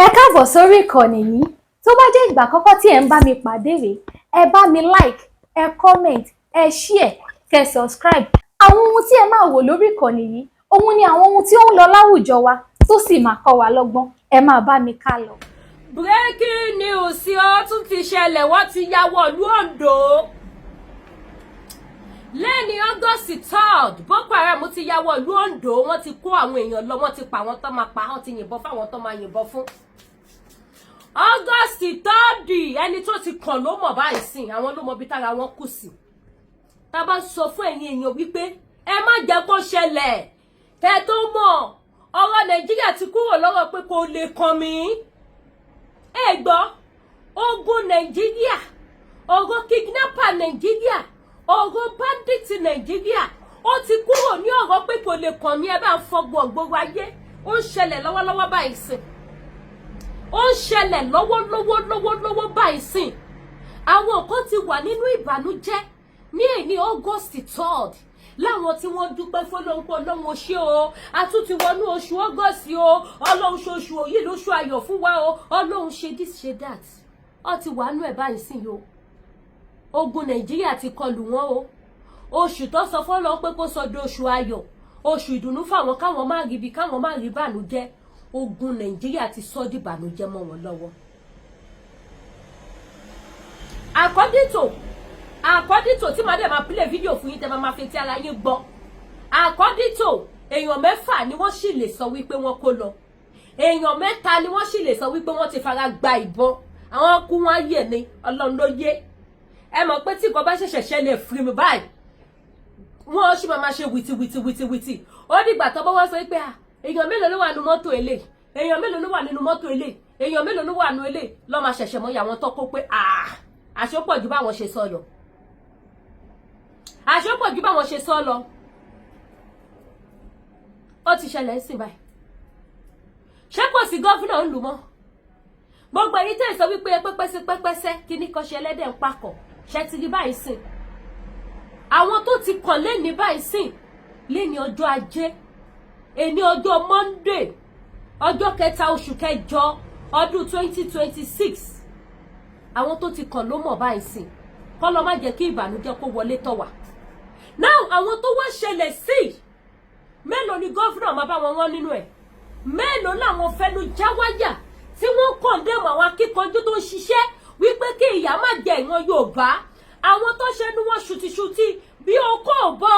Ẹ káàbọ̀ sórí ìkànnì yìí. Tó bá jẹ́ ìgbà àkọ́kọ́ tí ẹ ń bá mi pàdé rèé, ẹ bá mi like, ẹ comment, ẹ share, kẹ́ subscribe. Àwọn ohun tí ẹ máa wò lórí ìkànnì yìí, ohun ni àwọn ohun tí ó ń lọ láwùjọ wa tó sì máa kọ́ wa lọ́gbọ́n. Ẹ máa bá mi ká lọ. Breaking news ó tún ti ṣẹlẹ̀, wọ́n ti ya wọ̀lú Ondo. Lẹ́ni August 3rd, Boko Haram ti ya wọ̀lú Ondo, wọ́n ti kó àwọn èèyàn lọ, wọ́n ti pa àwọn tó máa pa, wọ́n ti yìnbọn fáwọn tó máa yìnbọn fún. August 3rd, ẹni tó ti kàn ló mọ̀ báyìí sìn, àwọn ló mọ bí tára wọn kù sí. Tá bá sọ fún ẹ̀yin èèyàn wípé ẹ má jẹ́ kó ṣẹlẹ̀, kẹ́ tó mọ̀ ọ̀rọ̀ Nàìjíríà ti kúrò lọ́wọ́ pé kò lè kàn mí. Ẹ gbọ́, ogun Nàìjíríà, ọ̀rọ̀ kidnapper Nàìjíríà, ọ̀rọ̀ bandit Nàìjíríà, ó ti kúrò ní ọ̀rọ̀ pé kò lè kàn mí, ẹ bá ń fọgbọ̀n gbogbo ayé. Ó ń ṣẹlẹ̀ lọ́wọ́lọ́wọ́ báyìí sìn. Ó ń ṣẹlẹ̀ lọ́wọ́lọ́wọ́ báyìí sìn. Àwọn kan ti wà nínú ìbànújẹ́ ní èní August 3rd. Láwọn tí wọ́n dúpẹ́ fọ́lọ́run pé Ọlọ́run ṣe o, a tún ti wọnú oṣù August o, Ọlọ́run ṣoṣù òyìn lóṣù ayọ̀ fún wa o, Ọlọ́run ṣe this ṣe that. Ó ti wà nú ẹ̀ báyìí sìn o. Ogun Nàìjíríà ti kọlù wọn o. Oṣù tó sọ fọ́lọ́run pé kó sọ di oṣù ayọ̀, oṣù ìdùnnú fáwọn káwọn má rí ibi, káwọn má rí bànújẹ́. Ogun Nàìjíríà ti sọ di bànújẹ́ mọ́ wọn lọ́wọ́. According to tí máa dẹ̀ máa play video fún yín tẹ́ máa fi ti ara yín gbọ́. According to èèyàn 6 ni wọ́n sì lè sọ wípé wọ́n kó lọ. Èèyàn 3 ni wọ́n sì lè sọ wípé wọ́n ti fara gba ìbọn. Àwọn kú wọn yé ni, Ọlọ́run ló yé. Ẹ mọ̀ pé tí nǹkan bá ṣẹ̀ṣẹ̀ ṣẹlẹ̀ fún mi báyìí, wọ́n sì máa ṣe wìtì. Ó dìgbà tó bá wá sọ pé èèyàn mélòó ló wà nínú mọ́tò eléyìí, èèyàn mélòó ló wà nínú mọ́tò eléyìí, èèyàn mélòó ló wà nínú eléyìí, ló máa ṣẹ̀ṣẹ̀ mọ́ ìyàwó tó kó pé àṣọpọ̀ ju báwọn ṣe sọ lọ. Àṣọpọ̀ ju báwọn ṣe sọ lọ. Ó ti ṣẹlẹ̀ sí báyìí. Ṣé kò sí gọ́fúnà ń lù mọ́? Gbogbo èyí tẹ́ sọ wípé pẹ́pẹ́sẹ́ kíní kan ṣe ẹlẹ́dẹ̀ ń pakọ̀, ṣe ti rí báyìí sìn. Àwọn tó ti kàn léni báyìí sìn, léni ọjọ́ Ajé, èní ọjọ́ Monday, ọjọ́ 3 oṣù kẹjọ ọdún 2026. Àwọn tó ti kàn ló mọ̀ báyìí sìn. Kọ́ lọ má jẹ́ kí ìbànújẹ́ kó wọlé tọ̀ wá. Now àwọn tó wá ṣẹlẹ̀ sí, mélòó ni gọ́fúnà máa bá wọn wọ́n nínú ẹ̀? Mélòó làwọn fẹnu jáwáyà tí wọ́n kọ̀ndẹ́mù àwọn akíkanjú tó ń ṣiṣẹ́ wípé kí ìyà má jẹ ìran Yorùbá? Àwọn tó ṣẹnu wọn ṣùtìṣùtì bí okó ọ̀bọ,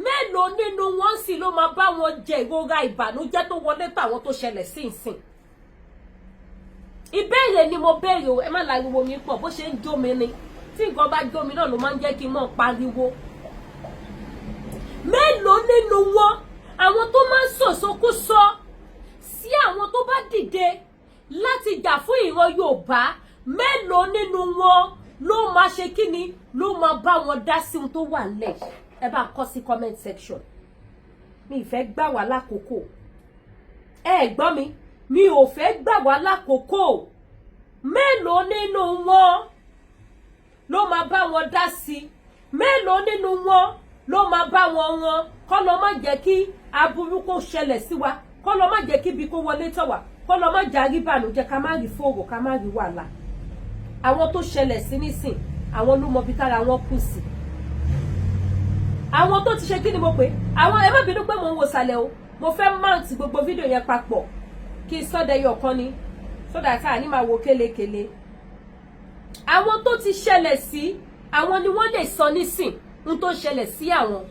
mélòó nínú wọn sì ló máa bá wọn jẹ ìrora ìbànújẹ́ tó wọlé tàwọn tó ṣẹlẹ̀ sí ìsìn? Ìbéèrè ni mo béèrè o, ẹ má láriwo mi pọ̀, bó ṣe ń jó mi ni. Tí nǹkan bá jó mi náà ló máa ń jẹ́ kí n mọ̀ pariwo. Mélòó nínú wọn, àwọn tó máa ń sọ̀sọ́kúsọ sí àwọn tó bá dìde láti jà fún ìran Yorùbá, mélòó nínú wọn ló máa ṣe kíni, ló máa bá wọn dá sí ohun tó wà nílẹ̀? Ẹ bá kọ sí comment section. Mi ìfẹ́ gbà wá lákòókò. Ẹ gbọ́ mi ò fẹ́ gbà wá lákòókò. Mélòó nínú wọn ló máa bá wọn dá sí? Mélòó nínú wọn ló máa bá wọn wọn? Kọ́ lọ má jẹ́ kí aburú kó ṣẹlẹ̀ sí wa, kọ́ lọ má jẹ́ kí ibi kó wọlé tọ̀ wá, kọ́ lọ má jàrí bànújẹ́, ká má rí fòrò, ká má rí wàhálà. Àwọn tó ṣẹlẹ̀ sí nísìn, àwọn ló mọ bí tára wọn kù sí. Àwọn tó ti ṣe kí ni mo pè? Àwọn, ẹ má bínú pé mo ń wo sàlẹ̀ o, mo fẹ́ mount gbogbo fídíò yẹn papọ̀ kí sọ́dẹ̀yọ̀ kan ni, sódà ká ní máa wo kélekèle. Àwọn tó ti ṣẹlẹ̀ sí, àwọn ni wọ́n lè sọ nísìn ń tó ṣẹlẹ̀ sí àwọn.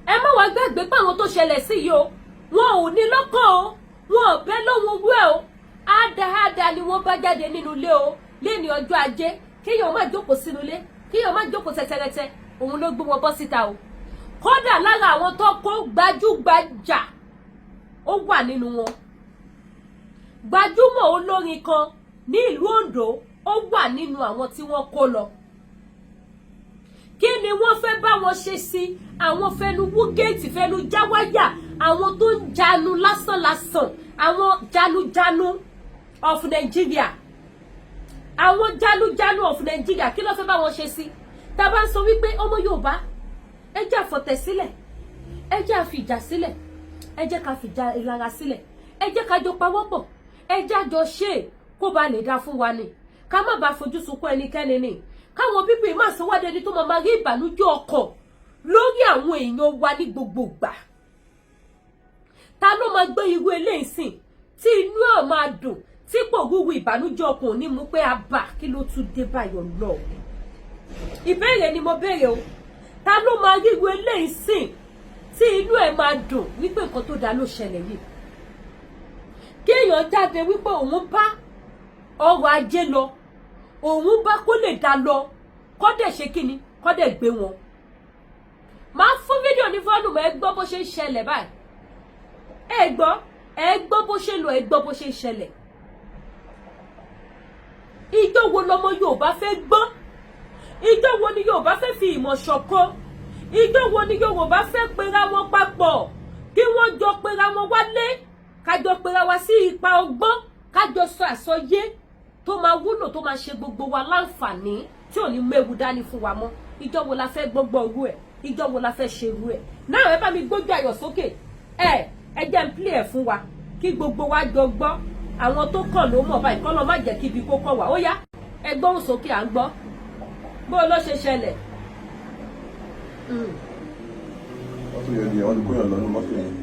Ẹ má wá gbàgbé pé àwọn tó ṣẹlẹ̀ sí yìí o, wọn ò ní lọ́kàn o, wọn ò bẹ́ lóhun wẹ́ o, ádáhádá ni wọ́n bá jáde nínú ilé o, léni ọjọ́ Ajé, kéèyàn má jókòó sínú ilé, kéèyàn má jókòó tẹ́tẹ́rẹ́tẹ́, òun ló gbé wọn bọ́ síta o. Kódà lára àwọn tó kó gbajúgbajà ó wà nínú wọn. Gbajúmọ̀ olórin kan ní ìlú Ondo ó wà nínú àwọn tí wọ́n kó lọ. Kí ni wọ́n fẹ́ bá wọn ṣe sí? Àwọn fẹnu wú géètì, fẹnu jáwáyà, àwọn tó ń janu lásánlásán, àwọn janujanu of Nigeria. Àwọn janujanu of Nigeria, kí ló fẹ́ bá wọn ṣe sí? Tá bá ń sọ wípé ọmọ Yorùbá, ẹ jẹ́ àfọ̀tẹ̀ sílẹ̀, ẹ jẹ́ àfìjà sílẹ̀, ẹ jẹ́ ká fìjà ìlara sílẹ̀, ẹ jẹ́ ká jọ pawọ́pọ̀, ẹ jájọ ṣe kó ba lè dá fún wa ni ká má bàa fojú sunkún ẹnikẹ́ni ni káwọn pípé má sọ wá dẹni tó máa rí ìbànújẹ́ ọkàn lórí àwọn èèyàn wa ní gbogbo ìgbà. Ta ló máa gbé irú eléyìí sìn tí inú ẹ̀ máa dùn tí pòrúurú ìbànújẹ́ ọkàn ò ní mú pé àbá kí ló tún dé báyọ̀ lọ. Ìbéèrè ni mo béèrè o, ta ló máa rí irú eléyìí sìn tí inú ẹ̀ máa dùn wípé nǹkan tó dáa ló ṣẹlẹ̀ yìí. Kí èèyàn jáde wípé òun bá ọrọ̀ ajé lọ, òun bá kó lè dá lọ, kọ́dẹ̀ ṣe kíni, kọ́dẹ̀ gbé wọn. Máa fún fídíò ní fọ́ọ̀lù ẹ gbọ́ bó ṣe ń ṣẹlẹ̀ báyìí. Ẹ gbọ́ bó ṣe lọ, ẹ gbọ́ bó ṣe ń ṣẹlẹ̀. Ìjọ wo lọmọ Yorùbá fẹ́ gbọ́? Ìjọ wo ni Yorùbá fẹ́ fi ìmọ̀ ṣọ̀kan? Ìjọ wo ni Yorùbá fẹ́ pera wọn papọ̀? Kí wọ́n jọ pera wọn wálé, kájọ pera wa sí ipa ọgbọ́n, kájọ sọ àsọyé tó máa wúlò tó máa ṣe gbogbo wa láǹfààní tí ò ní méwu dání fún wa mọ́. Ìjọ wo la fẹ́ gbọ́gbọ́ irú ẹ̀? Ìjọ wo la fẹ́ ṣe irú ẹ̀? Náà ẹ bá mi gbójú ayọ̀ sókè. Ẹ jẹ́ n play ẹ̀ fún wa kí gbogbo wa jọ gbọ́. Àwọn tó kàn ló mọ̀ báyìí kọ́ lọ má jẹ́ kí ibi kó kọ́ wá. Ó yá ẹ gbóhùn sókè à ń gbọ́. Bó ló ṣe ṣẹlẹ̀? Mọ́tò yẹn ni wọ́n ti kóyàn lọ́nu mọ́tò yẹn.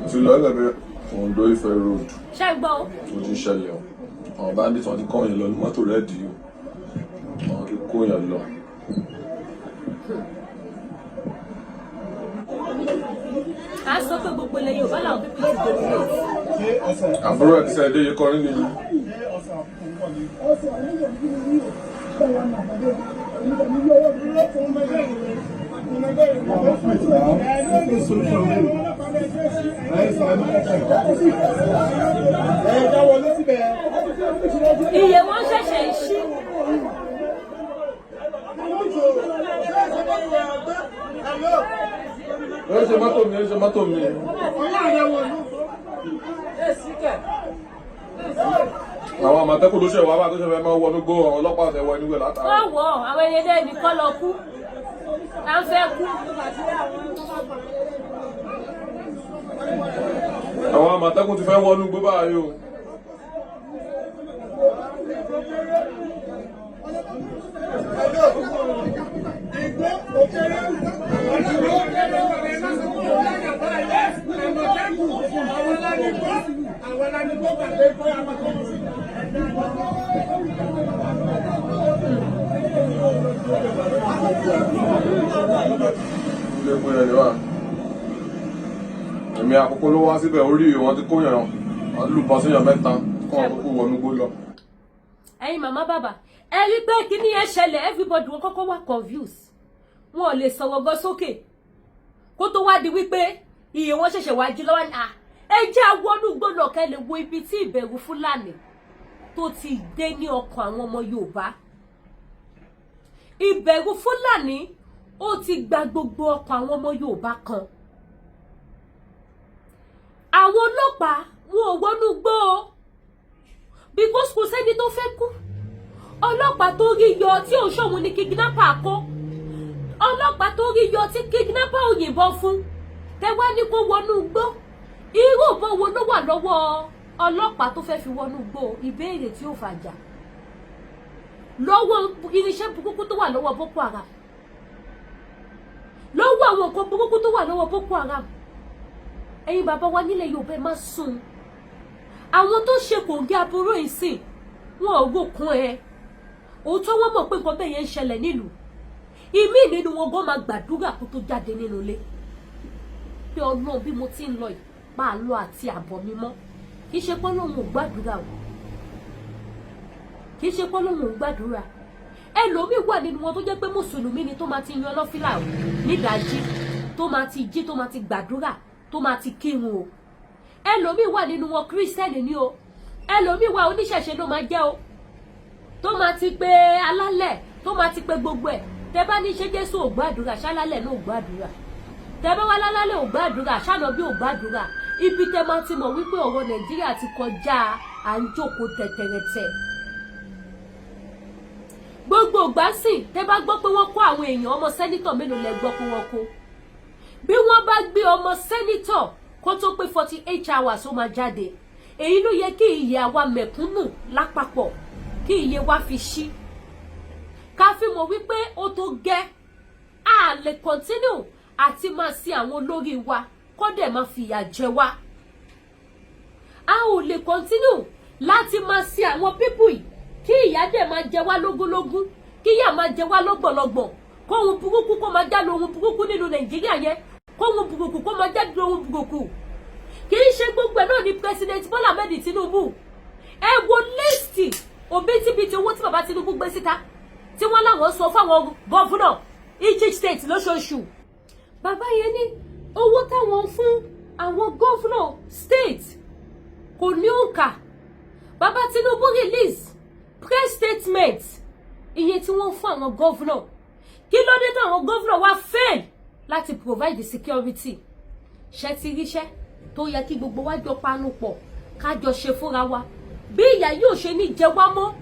Ti lọ ẹlẹ́bẹ̀ẹ́ Ondo Ife road. Ṣé gbọ́ o? Ó ti ṣẹlẹ̀ o. Àwọn bandits wọ́n ti kóyàn lọ́nu mọ́tò rẹ̀ dì o. Wọ́n ti kóyàn lọ. A sọ pé gbogbo ilẹ̀ Yorùbá làwọn pípé ti dominate. Àbúrò ẹ̀ ti sẹ́ ẹdẹ yìí kọrin nìyí. Iye wọn ṣẹ̀ṣẹ̀ ń ṣí. Ẹ ṣe mọ́tò mi, ẹ ṣe mọ́tò mi. Àwọn àmọ̀tẹ́kùn ló ṣe wá bá tó ṣe fẹ́ máa wọnú gbó àwọn ọlọ́pàá ṣe wọ inú ẹ̀ látara. Wọ́n wọ̀ àwọn ẹyẹdẹ nìkan lọ kú. À ń fẹ́ kú. Àwọn àmọ̀tẹ́kùn ti fẹ́ wọnú gbó báyìí o. Èmi àkókò ló wá síbẹ̀ orí wọn ti kóyàn wọn lù bọ́ síyàn mẹ́ta kọ́ wọn kókó wọnú gbó lọ. Ẹ̀yin màmá bàbá ẹ rí pé kíní yẹn ṣẹlẹ̀ everybody wọn kọ́kọ́ wà confused wọn ò lè sọ̀rọ̀ gan sókè kó tó wá di wípé iye wọn ṣẹ̀ṣẹ̀ wá jí lọ́wọ́ ni ẹ jẹ́ awọ́nú gbọ́dọ̀ kẹ́ lè wo ibi tí ìbẹ̀rù Fúlàní tó ti dé ní ọkàn àwọn ọmọ Yorùbá. Ìbẹ̀rù Fúlàní ó ti gba gbogbo ọkàn àwọn ọmọ Yorùbá kan. Àwọn ọlọ́pàá wọn ò wọnú gbó o because kò sẹ́ni tó fẹ́ kú. Ọlọ́pàá tó rí yọ tí ò ṣòwò ní kidnapper kó. Ọlọ́pàá tó rí yọ tí kidnapper ò yìnbọn fún. Tẹ́wá ní kó wọnú gbó. Irú ìbọn wo ló wà lọ́wọ́ ọlọ́pàá tó fẹ́ fi wọnú gbó? Ìbéèrè tí ó fàjà. Lọ́wọ́ irinṣẹ́ burúkú tó wà lọ́wọ́ Boko Haram. Lọ́wọ́ àwọn nǹkan burúkú tó wà lọ́wọ́ Boko Haram. Ẹ̀yin bàbá wa nílẹ̀ Yorùbá má sùn. Àwọn tó ṣe kòǹgẹ́ aburú ìsìn wọn ò rókun ẹ. Òótọ́ wọn mọ̀ pé nǹkan bẹ́ẹ̀ yẹn ń ṣẹlẹ̀ nílùú. Ìmí nínú wọn gan máa gbàdúrà kó tó jáde nínú ilé. Pé Ọlọ́run bí mo ti ń lọ yìí máa lọ àti àbọ̀ mi mọ́. Kì í ṣe pé Ọlọ́run ò gbàdúrà o. Kì í ṣe pé Ọlọ́run ò gbàdúrà. Ẹlòmíì wà nínú wọn tó jẹ́ pé mùsùlùmí ni tó máa ti yan lọ́fílà o nídàájí tó máa ti jí tó máa ti gbàdúrà tó máa ti kírun o. Ẹlòmíì wà nínú wọn kírísítẹ́nì ni o. Ẹlòmíì wà oníṣẹ̀ṣe ló máa jẹ́ o tó máa ti pe alálẹ̀ tó máa ti pe gbogbo ẹ̀. Tẹ́ bá ní ṣe Jésù ò gbàdúrà ṣálálẹ̀ náà ò gbàdúrà. Tẹ́ bá wá lálálẹ̀ ò gbàdúrà ṣánàbí ò gbàdúrà. Ibi tẹ́ máa ti mọ̀ wípé ọ̀rọ̀ Nàìjíríà ti kọjá à ń jókòó tẹ̀tẹ̀rẹ̀tẹ̀. Gbogbo ìgbà sìn tẹ́ bá gbọ́ pé wọ́n kó àwọn èèyàn ọmọ sẹ́nítọ̀ mélòó lẹ gbọ́ pé wọ́n kó. bí wọ́n bá gbé ọmọ sẹ́nítọ̀ kó tó pé 48 hours ó máa jáde. Èyí ló yẹ kí iye àwa mẹ̀kúnnù lápapọ̀ kí iye wa fi ṣí. Ká fi mọ̀ wípé ó tó gẹ́. A lè continue àti máa sí àwọn olórí wa kó dẹ̀ máa fìyà jẹ wá. A ò lè continue láti máa sí àwọn people yìí kí ìyà dẹ̀ máa jẹ wá lógúnlógún, kí ìyà máa jẹ wá lọ́gbọ̀lọ́gbọ̀, kó ohun burúkú kó máa jáde ohun burúkú nínú Nàìjíríà yẹn, kó ohun burúkú kó máa jáde ohun burúkú. Kì í ṣe gbogbo náà ni President Bola Ahmed Tinubu. Ẹ wo líìsì òbítíbitì owó tí bàbá Tinubu gbé síta tí wọ́n láwọn sọ fáwọn gọ́fúnà each state lóṣooṣù. Bàbá yẹn ní owó táwọn fún àwọn gọ́fúnà state kò ní òǹkà. Bàbá Tinubu release press statement iye tí wọ́n fún àwọn gọ́fúnà. Kí ló dé táwọn gọ́fúnà wá fail láti provide the security? Ṣé ti ríṣẹ́ tó yẹ kí gbogbo wa jọ panu pọ̀ ká jọ ṣe fúnra wa? Bí ìyà yóò ṣe ní jẹ wá mọ́,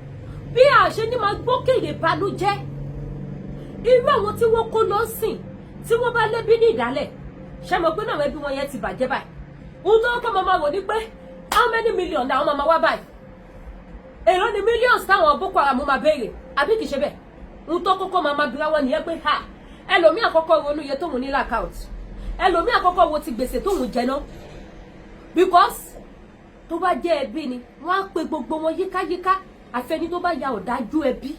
bí a ṣe ní máa gbókèrè ìbànújẹ́. Irú àwọn tí wọ́n kó lọ sìn tí wọ́n bá lẹ́bí ní ìdálẹ̀, ṣé mo pé náà ẹbí wọn yẹn ti bàjẹ́ báyìí? Ohun tó kọ́ máa wò ní pé how many million làwọn máa wá báyìí? Èrò ni millions táwọn Boko Haram máa béèrè, àbí kìí ṣe bẹ́ẹ̀? Ohun tó kọ́kọ́ máa bira wọn nìyẹn pé ha ẹlòmíì àkọ́kọ́ ronú iye tóun ní l'account, ẹlòmíì àkọ́kọ́ wo ti gbèsè tóun jẹ náà, because tó bá jẹ́ ẹbí ni wọ́n á pe gbogbo wọn yíkáyíká, àfẹni tó bá ya ọ̀dájú ẹbí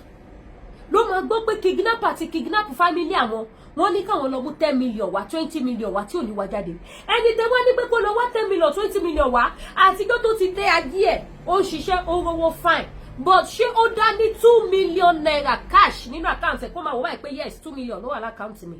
ló máa gbọ́ pé kidnapper àti kidnap family àwọn wọ́n ní káwọn lọ mú 10 million wá 20 million wá tí ò ní wá jáde. Ẹni tẹ́ wá ní pé kó lọ wá 10 million 20 million wá àtijọ́ tó ti dé ayé ẹ̀ ó ṣiṣẹ́ ó rówó fine, but ṣé ó dá ní 2 million naira cash nínú àkáǹtì ẹ̀ kó máa wò báyìí pé yes 2 million ló wà lákáǹtì mi?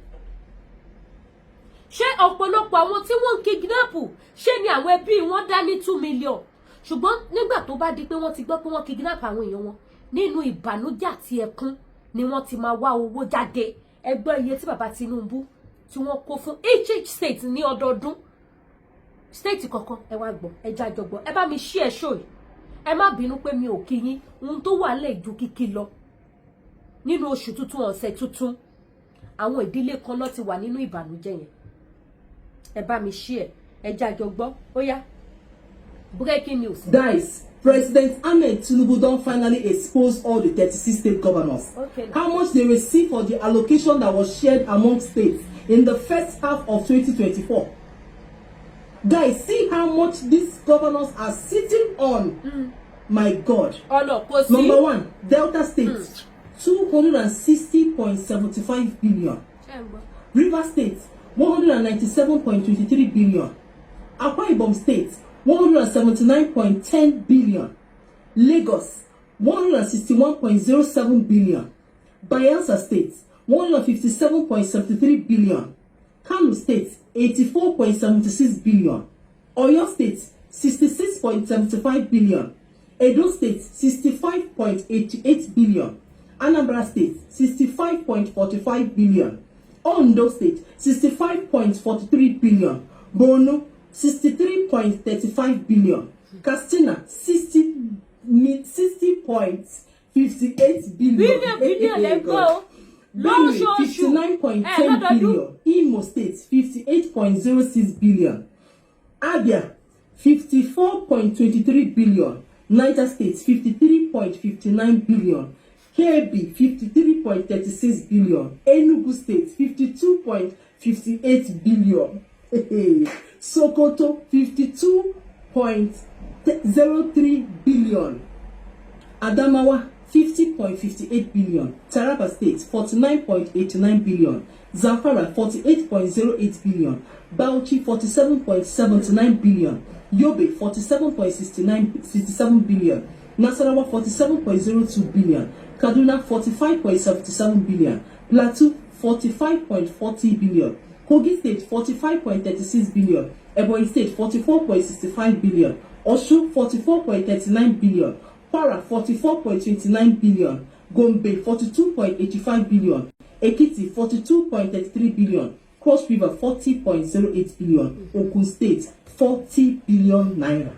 Ṣé ọ̀pọ̀lọpọ̀ àwọn tí wọ́n kidnap ṣé ni àwọn ẹbí wọn dá ní 2 million? Ṣùgbọ́n nígbà tó bá di pé wọ́n ti gbọ́ pé wọ́n kidnap àwọn èèyàn wọn, nínú ìbànújẹ́ àti ẹkún ni wọ́n ti máa wá owó jáde. Ẹgbẹ́ iye tí bàbá Tinubu tí wọ́n kó fún each state ní ọdọọdún. State kọ̀ọ̀kan ẹ wá gbọ́, ẹ jájọ gbọ́, ẹ bá mi share show yìí. Ẹ má bínú pé mi ò kí yín, ohun tó wà lè ju kíkí lọ. Nínú oṣù tuntun ọ̀sẹ̀ tuntun, àwọn ìdílé kan ló ti wà nínú ìbànújẹ́ yẹn. Ẹ bá mi share, ẹ jájọ gbọ́. Ó yá. Breaking news. Guys, President Ahmed Tinubu don finally expose all the 36 state governors. Okay. How much they receive for the allocation that was shared among states in the first half of 2024. Guys, see how much these governors are sitting on. My God. Oh no, Number 1, Delta State, 260.75 billion. River State, 197.23 billion. Akwa Ibom State, 179.10 billion. Lagos, 161.07 billion. Bayelsa State, 157.73 billion. Kano State, 84.76 billion. Oyo State, 66.75 billion. Edo State, 65.88 billion. Anambra State, 65.45 billion. Ondo State, 65.43 billion. Borno, 63.35 billion. Katsina, 60.58 billion. Let's go. Benue, 59.10 billion. Imo State, 58.06 billion. Abia, 54.23 billion. Niger State, 53.59 billion. Kebbi, 53.36 billion. Enugu State, 52.58 billion. Sokoto, 52.03 billion. Adamawa, 50.58 billion. Taraba State, 49.89 billion. Zamfara, 48.08 billion. Bauchi, 47.79 billion. Yobe, 47.67 billion. Nasarawa, 47.02 billion. Kaduna, 45.77 billion. Plateau, 45.40 billion. Kogi State, 45.36 billion. Ebonyi State, 44.65 billion. Osun, 44.39 billion. Kwara, 44.29 billion. Gombe, 42.85 billion. Ekiti, 42.33 billion. Cross River, 40.08 billion. Ogun State, 40 billion naira.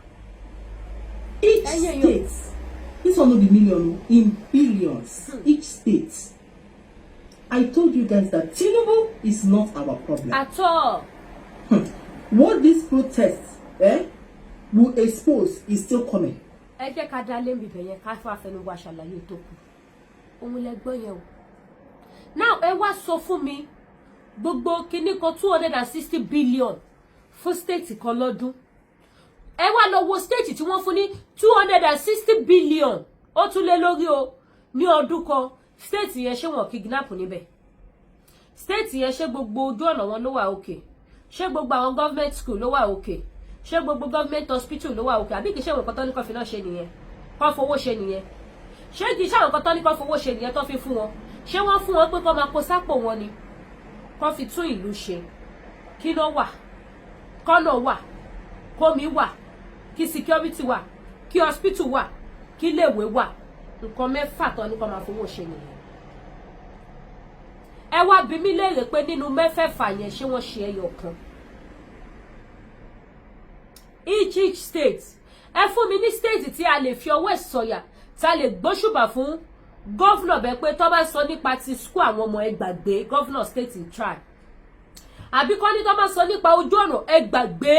Each state, this one will be million, in billions. Each state. I told you guys that Tinubu is not our problem. At all. What these protests will expose is still coming. Ẹ jẹ́ ká dá lé mi bẹ̀yẹn ká fà fẹnu wa ṣàlàyé tó kù. Ohun lẹ gbọ́ yẹn o. Now ẹ wá sọ fún mi gbogbo kíní kan 260 billion fún state kan lọ́dún. Ẹ wá lọ wo state tí wọ́n fún ní 260 billion ó tún lé lórí o ní ọdún kan. State yẹn ṣé wọ́n kidnap níbẹ̀? State yẹn ṣé gbogbo ojú ọ̀nà wọn ló wà okay? Ṣé gbogbo àwọn government school ló wà okay? Ṣé gbogbo government hospital ló wà okay? Àbí kì í ṣe àwọn kan tó ní kó fi náà ṣe nìyẹn? Kó fowó ṣe nìyẹn? Ṣé kì í ṣe àwọn kan tó ní kó fowó ṣe nìyẹn tó fi fún wọn? Ṣé wọ́n fún wọn pé kó máa kó sápò wọn ni? Kó fi tún ìlú ṣe. Kí ló wà? Kọ́nà wà. Kómi wà. Kí security wà. Kí hospital wà. Kí iléèwé wà. Nǹkan mẹ́fà tó ní kó máa fowó ṣe nìyẹn. Ẹ wá bi mí léèrè pé nínú mẹ́fẹ̀ẹ̀fà yẹn ṣé wọ́n ṣe ẹyọ kan? Each state. Ẹ fún mi ní state tí a lè fi ọwọ́ sọ̀yà tí a lè gbóṣùbà fún governor bẹ́ẹ̀ pé tó bá sọ nípa ti school àwọn ọmọ ẹ gbàgbé governor state in try. Àbí kọ́ ní tó bá sọ nípa ojú ọ̀nà ẹ gbàgbé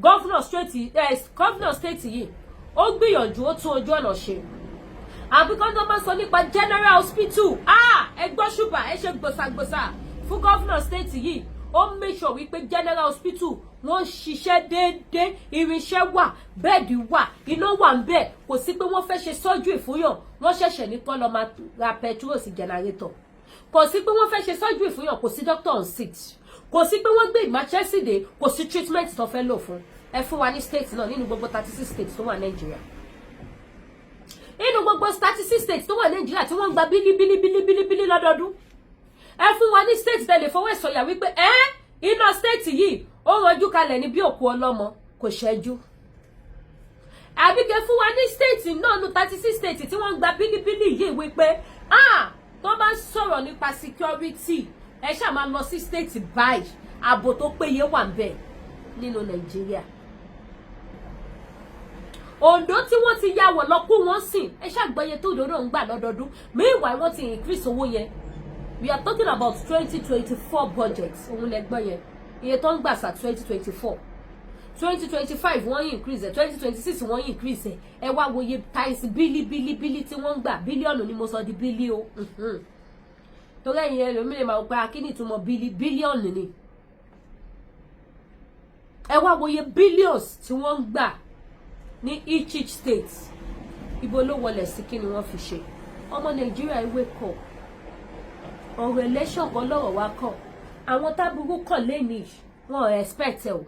governor state yìí ó gbìyànjú ó tún ojú ọ̀nà ṣe. Àbí kọ́ ní tó bá sọ nípa general hospital ẹ gbóṣùbà ẹ ṣe gbòsàgbòsà fún governor state yìí ó make sure wípé general hospital wọ́n ṣiṣẹ́ déédéé irinṣẹ́ wà bẹ́ẹ̀dì wà iná wà ń bẹ̀ kò sí pé wọ́n fẹ́ ṣe surgery fúnyàn wọ́n ṣẹ̀ṣẹ̀ ní kọ́ lọ máa ra petrol sí generator kò sí pé wọ́n fẹ́ ṣe surgery fúnyàn kò sí doctor on sick kò sí pé wọ́n gbé emergency dé kò sí treatment tó fẹ́ lò fún ẹ fún wa ní state náà nínú gbogbo 36 states tó wà Nàìjíríà nínú gbogbo 36 states tó wà Nàìjíríà tí wọ́n ń gba bílíbílíbílíbílí lọ́dọọdún ẹ fún wa ní state tẹ́lẹ̀ fọwọ́ ìsọ̀yà wípé iná state yìí ó rọjú kalẹ̀ ní bí òkú ọlọ́mọ kò ṣẹ́jú. Àbíkẹ́ fún wa ní state náà ní 36 state tí wọ́n ń gba bílíbílí yìí wípé tó bá ń sọ̀rọ̀ nípa security ẹ ṣáà máa lọ sí state báyìí ààbò tó péye wà ń bẹ̀ nínú Nàìjíríà. Ondo tí wọ́n ti yà wọ̀ lọ kó wọ́n sìn ẹ ṣàgbọ́yé tó òdòdó ń gbà lọ́dọọdún meanwhile wọ́n ti increase owó yẹn. We are talking about 2024 budget òun lẹ́gbọ́n yẹn iye tó ń gbà sá 2024 2025 wọ́n increase 2026 wọ́n increase ẹ wá wo iye times bílí tí wọ́n ń gbà bílíọ̀nù ni mo sọ di bílí o torí ẹ̀yin ẹlòmíì lè máa gba akíní ìtumọ̀ bílíọ̀nù ni ẹ wá wo iye billions tí wọ́n ń gbà ní each state ibo ló wọlé sí kí ni wọ́n fi ṣe ọmọ Nàìjíríà ìwé kọ ọ̀rọ̀ election kan lọ́rọ̀ wá kọ̀ àwọn tábùrú kàn lẹ́ni wọn expect ẹ o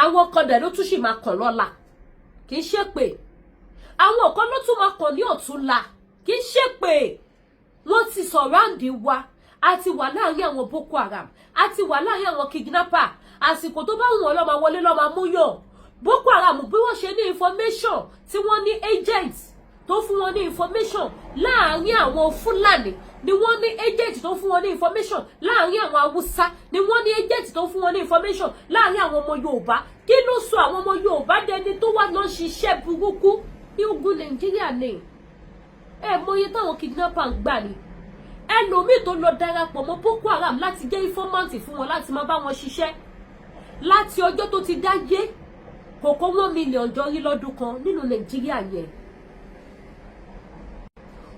àwọn kan dẹ̀ ló tún sì máa kàn lọ́la kì í ṣe pé àwọn kan ló tún máa kàn ní ọ̀túnla kì í ṣe pé wọ́n ti surround wa a ti wà láàrin àwọn Boko Haram a ti wà láàrin àwọn kidnapper àsìkò tó bá wù wọ́n ló máa wọlé ló máa mú yàn Boko Haram bí wọ́n ṣe ní information tí wọ́n ní agents tó fún wọn ní information láàrin àwọn Fúlàní ni wọ́n ní agent tó fún wọn ní information láàrin àwọn Haúsá ni wọ́n ní agent tó fún wọn ní information láàrin àwọn ọmọ Yorùbá kí ló sọ àwọn ọmọ Yorùbá dẹni tó wà lọ ṣiṣẹ́ burúkú ní ogun Nàìjíríà ní mọye táwọn kidnapper ń gbà ní ẹlòmíì tó lọ darapọ̀ mọ́ Boko Haram láti jẹ́ informant fún wọn láti máa bá wọn ṣiṣẹ́ láti ọjọ́ tó ti dáyé kòkó 1 million jọ rí lọ́dún kan nínú Nàìjíríà yẹn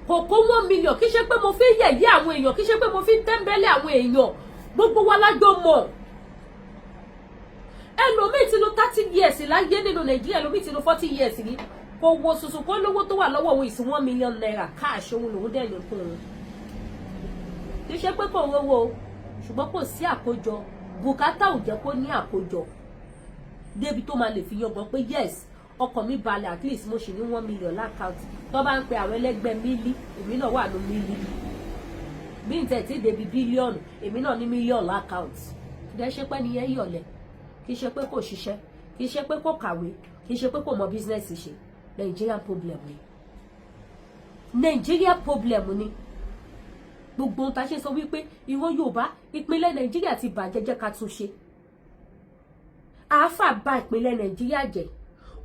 kòkó 1 million kì í ṣe pé mo fi yẹ̀yẹ́ àwọn èèyàn kì í ṣe pé mo fi tẹ́ńbẹ́lẹ̀ àwọn èèyàn gbogbo wa lájọ mọ̀ ẹlòmíì ti lò 30 years láyé nínú Nàìjíríà ẹlòmíì ti lò 40 years rí kò wo sùsù kó lówó tó wà lọ́wọ́ òun ìsìn 1 million naira káàṣì òun lòún dẹ̀ lè fún un kì í ṣe pé kò rówó ṣùgbọ́n kò sí àkójọ bùkátà ò jẹ́ kó ní àkójọ débi tó máa lè fi yọgbọ́n pé yes ọkàn mi balẹ̀ at least mo ṣì ní 1 million lákàntì tó bá ń pe àwọn ẹlẹ́gbẹ́ mílí èmi náà wà ní mílí bí n tẹ̀ tí débi bílíọ̀nù èmi náà ní mílíọ̀nù lákàntì kì í ṣe pé nìyẹn yọ̀lẹ̀ kì í ṣe pé kò ṣiṣẹ́ kì í ṣe pé kò kàwé kì í ṣe pé kò mọ bísínẹ́sì ṣe Nigerian problem ni Nigerian problem ni gbogbo ohun tá a ṣe sọ wípé ìwọ Yorùbá ìpínlẹ̀ Nàìjíríà ti bàjẹ́ jẹ́ ká tún ṣe àáfà bà ìpínlẹ̀ Nàìjíríà jẹ́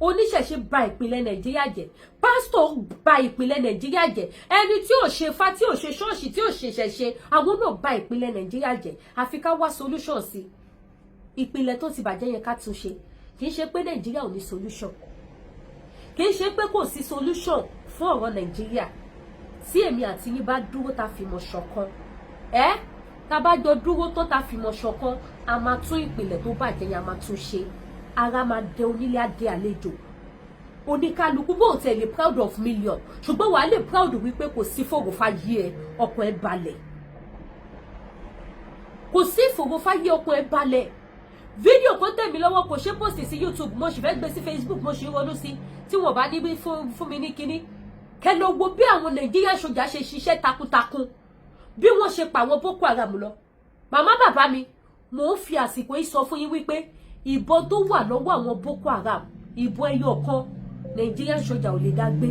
oníṣẹ̀ṣe bà ìpínlẹ̀ Nàìjíríà jẹ́, pásítọ̀ bà ìpínlẹ̀ Nàìjíríà jẹ́, ẹni tí ò ṣe fá, tí ò ṣe ṣọ́ọ̀ṣì, tí ò ṣe ṣẹ̀ṣe, àwọn náà bà ìpínlẹ̀ Nàìjíríà jẹ́. Àfi ká wá solution sí ìpínlẹ̀ tó ti bàjẹ́ yẹn ká tún ṣe. Kì í ṣe pé Nàìjíríà ò ní solution, kì í ṣe pé kò sí solution fún ọ̀rọ̀ Nàìjíríà. Tí èmi àti yín bá dúró ta fìmọ̀ ṣọ̀kan, tá bá jọ dúró tó ta fìmọ̀ ṣọ̀kan, a máa tún ìpínlẹ̀ tó bàjẹ́ yẹn a máa tún ṣe. Ara máa dé onílé adé àlejò. Oníkálukú bó tẹ̀ lè proud of million, ṣùgbọ́n wàá lè proud wípé kò sí fògòfáyé ẹ, ọkàn ẹ balẹ̀. Kò sí fògòfáyé, ọkàn ẹ balẹ̀. Fídíò kan tẹ̀ mí lọ́wọ́ kò ṣe post sí YouTube, mo sì fẹ́ gbé sí Facebook, mo sì ń ronú sí tí wọ́n bá níbi fún mi ní kinní. Kẹ́ lọ wo bí àwọn Nàìjíríà sójà ṣe ṣiṣẹ́ takuntakun, bí wọ́n ṣe pa àwọn Boko Haram lọ. Màmá bàbá mi, mò ń fi àsìkò yìí sọ fún yín wípé ìbọn tó wà lọ́wọ́ àwọn Boko Haram, ìbọn ẹyọ kan Nigerian sójà ò lè dá gbé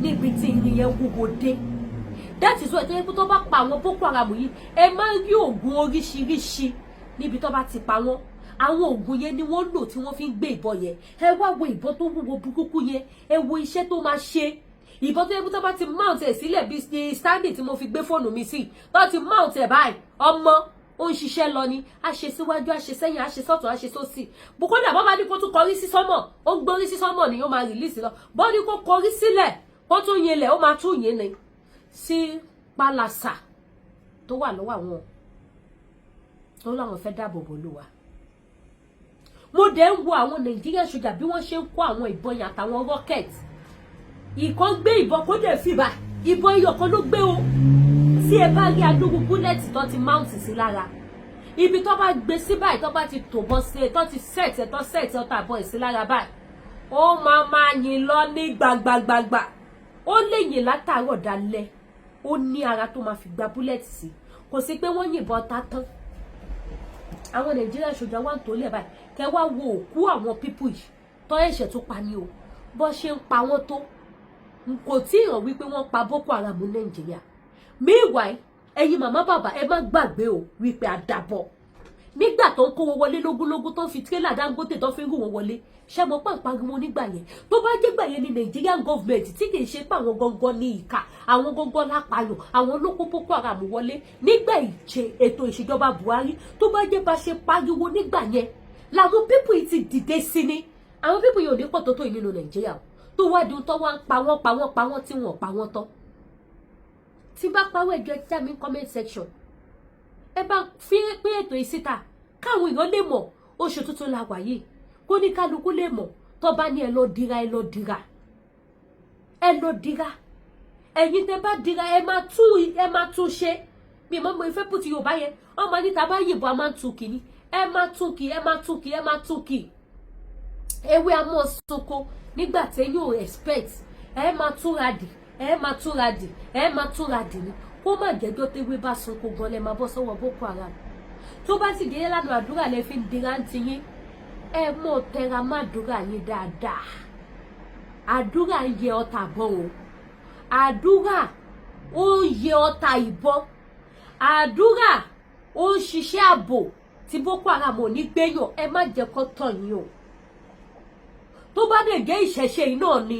níbi tí ìyìn yẹn wúwo dé. That is why tó bá pa àwọn Boko Haram yìí, ẹ máa ń rí oògùn oríṣiríṣi níbi tó bá ti pa wọ́n. Àwọn oògùn yẹn ni wọ́n lò tí wọ́n fi ń gbé ìbọn yẹn. Ẹ wá wo ìbọn tó wúwo burúkú yẹn, ẹ wo iṣẹ́ tó máa ṣe. Ìbọn tó yẹ kó tó bá ti mount ẹ̀ sílẹ̀ bí standing tí mo fi gbé fóònù mi sí, tó ti mount ẹ̀ báyìí, ọmọ ó ń ṣiṣẹ́ lọ ni, a ṣe síwájú, a ṣe sẹ́yìn, a ṣe sọ́tún, a ṣe sósì. Bùkọ́dà bọ́ bá ní kó tún kọrí sí sọ́mọ̀, ó ń gbórí sí sọ́mọ̀ ni ó máa release lọ. Bọ́ ní kó kọrí sílẹ̀, kó tún yẹlẹ̀, ó máa tún yẹn ni sí pálásà tó wà lọ́wọ́ àwọn tó láwọn fẹ́ dáàbò bò lù wá. Mo dẹ̀ ń wo àwọn Nigerian sójà bí wọ́n ṣe ń kó àwọn ìbọn yẹn àtàwọn rocket. Ìkan gbé ìbọn kó dẹ̀ fìbà, ìbọn ẹyọ kan ló gbé o. Tí ẹ bá rí adúgbò búlẹ̀tì tó ti mount sí lára, ibi tó bá gbé sí báyìí, tó bá ti tòbọ̀ sí, tó ti set ọta àbọ̀ sí lára báyìí, ó máa yìn lọ ní gbàgbàgbàgbà. Ó lè yìn látàárọ̀ dalẹ́, ó ní ara tó máa fi gba búlẹ̀tì sí. Kò sí pé wọ́n yìnbọn ta tán. Àwọn Nigerian sójà wà ń tó lẹ̀ báyìí, kẹ́ wá wo òkú àwọn pípù yìí tó ẹ̀ṣẹ̀ tó pa ní o. Bó ṣe ń pa wọ́n tó, kò tí ì hàn wípé wọ́n pa Boko Haram ní Nàìjíríà. Meanwhile, ẹ̀yin màmá bàbá ẹ má gbàgbé o wípé àdàbọ̀ nígbà tó ń kó wọn wọlé lógúnlógún, tó ń fi tírélà Dangote tó fi ń rú wọn wọlé, ṣé mo pàǹpariwo nígbà yẹn. Tó bá jẹ́ gbà yẹn ní Nigerian government tí kì í ṣe pé àwọn gangan ní ìka, àwọn gangan lápayọ̀, àwọn ló kó Boko Haram wọlé nígbà ètò ìṣèjọba Buhari, tó bá jẹ́ bá ṣe pariwo nígbà yẹn làwọn pípù yìí ti dìde sí ni. Àwọn pípù yìí ò ní pọ̀ tó yìí nínú Nàìjíríà tó wá di tó wá ń pa wọ́n tí wọ́n pa wọ́n tán. Tí bá pawọ́ ẹjọ́ ẹja mi comment section, ẹ bá fi pé ètò ìsíta káwọn èèyàn lè mọ̀ oṣù tuntun la wà yìí, kó ní kálukú lè mọ̀. Tó bá ní ẹ lọ dira, ẹ̀yin tẹ́ bá dira ẹ máa tún ṣe. Mi mọ̀ mo ìfẹ́ pùtù Yorùbá yẹn, ọmọ ní ta bá yìnbọn a máa tún kì ní, ẹ máa tún kì. Ewé a mọ̀ soko nígbà tí ẹ̀yin ò expect, ẹ máa túnra dì ní. Kó má jẹ́jọ́ tewé bá sunko gan lẹ máa bọ́ sọ́wọ́ Boko Haram. Tó bá sì dé lánàá àdúrà lẹ fi ń dira ń ti yín, ẹ mọ̀ tẹra má àdúrà yín dáadáa. Àdúrà ń yẹ ọta bọ́ o, àdúrà ó ń yẹ ọta ìbọn, àdúrà ó ń ṣiṣẹ́ ààbò tí Boko Haram ò ní gbéyàn. Ẹ má jẹ́ kó tàn yín o. Tó bá dé gé ìṣẹ̀ṣe yìí náà ni